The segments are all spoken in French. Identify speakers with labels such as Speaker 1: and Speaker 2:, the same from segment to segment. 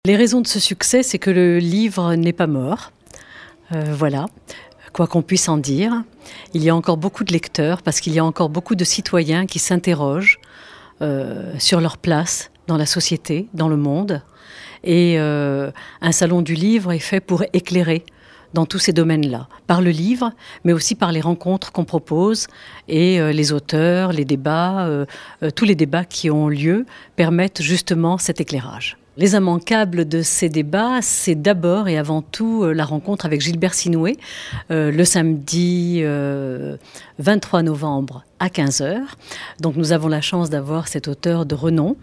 Speaker 1: Les raisons de ce succès, c'est que le livre n'est pas mort. Voilà, quoi qu'on puisse en dire. Il y a encore beaucoup de lecteurs parce qu'il y a encore beaucoup de citoyens qui s'interrogent sur leur place dans la société, dans le monde. Et un salon du livre est fait pour éclairer dans tous ces domaines-là, par le livre, mais aussi par les rencontres qu'on propose et les auteurs, les débats, tous les débats qui ont lieu permettent justement cet éclairage. Les immanquables de ces débats, c'est d'abord et avant tout la rencontre avec Gilbert Sinoué, le samedi 23 novembre à 15 h. Donc nous avons la chance d'avoir cet auteur de renom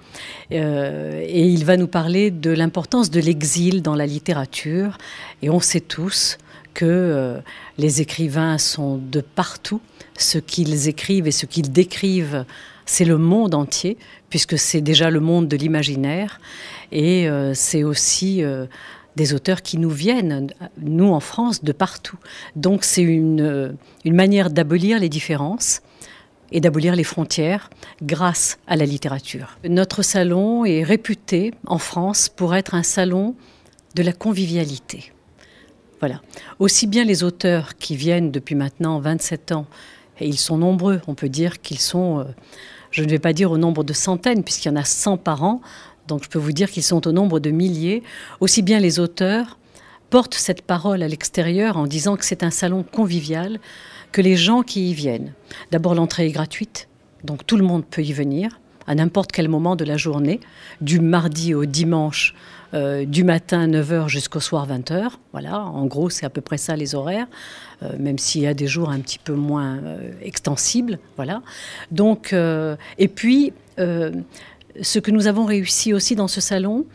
Speaker 1: et il va nous parler de l'importance de l'exil dans la littérature. Et on sait tous que les écrivains sont de partout. Ce qu'ils écrivent et ce qu'ils décrivent, c'est le monde entier, puisque c'est déjà le monde de l'imaginaire. Et c'est aussi des auteurs qui nous viennent, nous en France, de partout. Donc c'est une manière d'abolir les différences et d'abolir les frontières grâce à la littérature. Notre salon est réputé en France pour être un salon de la convivialité. Voilà. Aussi bien les auteurs qui viennent depuis maintenant 27 ans, et ils sont nombreux, on peut dire qu'ils sont, je ne vais pas dire au nombre de centaines, puisqu'il y en a 100 par an, donc je peux vous dire qu'ils sont au nombre de milliers. Aussi bien les auteurs portent cette parole à l'extérieur en disant que c'est un salon convivial, que les gens qui y viennent. D'abord, l'entrée est gratuite, donc tout le monde peut y venir, à n'importe quel moment de la journée, du mardi au dimanche, du matin 9 h jusqu'au soir 20 h. Voilà, en gros, c'est à peu près ça les horaires, même s'il y a des jours un petit peu moins extensibles. Voilà. Donc, et puis, ce que nous avons réussi aussi dans ce salon,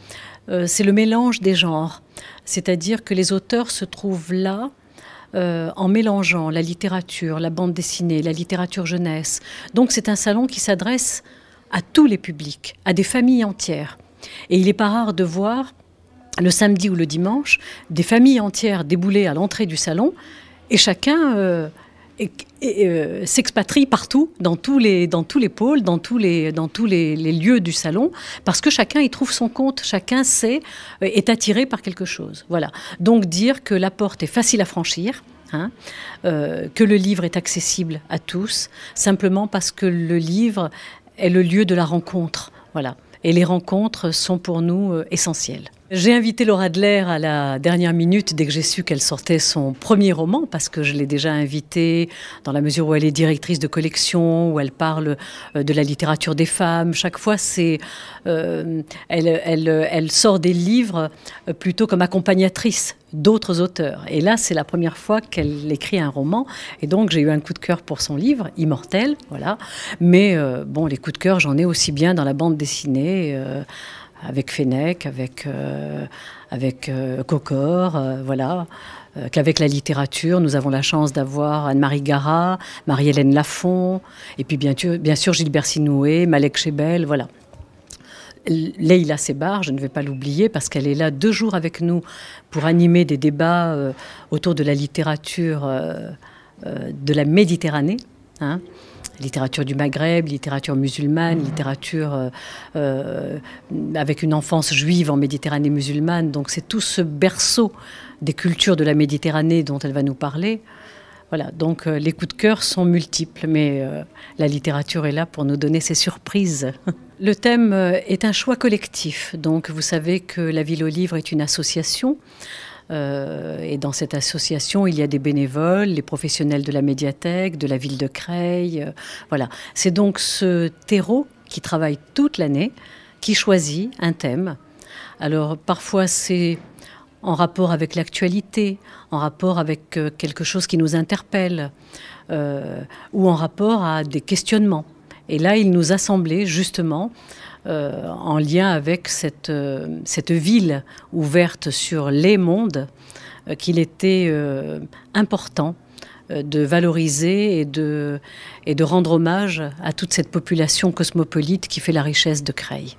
Speaker 1: c'est le mélange des genres. C'est-à-dire que les auteurs se trouvent là en mélangeant la littérature, la bande dessinée, la littérature jeunesse. Donc c'est un salon qui s'adresse à tous les publics, à des familles entières. Et il n'est pas rare de voir, le samedi ou le dimanche, des familles entières débouler à l'entrée du salon et chacun s'expatrie partout, dans tous les pôles, dans tous les lieux du salon, parce que chacun y trouve son compte, chacun est attiré par quelque chose. Voilà. Donc dire que la porte est facile à franchir, hein, que le livre est accessible à tous, simplement parce que le livre est le lieu de la rencontre. Voilà. Et les rencontres sont pour nous essentielles. J'ai invité Laura Adler à la dernière minute dès que j'ai su qu'elle sortait son premier roman, parce que je l'ai déjà invitée dans la mesure où elle est directrice de collection, où elle parle de la littérature des femmes. Chaque fois, elle sort des livres plutôt comme accompagnatrice d'autres auteurs. Et là, c'est la première fois qu'elle écrit un roman. Et donc, j'ai eu un coup de cœur pour son livre, Immortel. Voilà. Mais bon, les coups de cœur, j'en ai aussi bien dans la bande dessinée, avec Fenech, avec Cocor, voilà, qu'avec la littérature. Nous avons la chance d'avoir Anne-Marie Garat, Marie-Hélène Lafont, et puis bien sûr Gilbert Sinoué, Malek Chebel, voilà. Leïla Sebar, je ne vais pas l'oublier parce qu'elle est là 2 jours avec nous pour animer des débats autour de la littérature de la Méditerranée, hein. Littérature du Maghreb, littérature musulmane, littérature avec une enfance juive en Méditerranée musulmane. Donc c'est tout ce berceau des cultures de la Méditerranée dont elle va nous parler. Voilà, donc les coups de cœur sont multiples, mais la littérature est là pour nous donner ses surprises. Le thème est un choix collectif. Donc vous savez que la Ville aux Livres est une association. Et dans cette association, il y a des bénévoles, les professionnels de la médiathèque, de la ville de Creil. Voilà. C'est donc ce terreau qui travaille toute l'année, qui choisit un thème. Alors parfois c'est en rapport avec l'actualité, en rapport avec quelque chose qui nous interpelle, ou en rapport à des questionnements. Et là, il nous a semblé justement, en lien avec cette ville ouverte sur les mondes, qu'il était important de valoriser et de rendre hommage à toute cette population cosmopolite qui fait la richesse de Creil.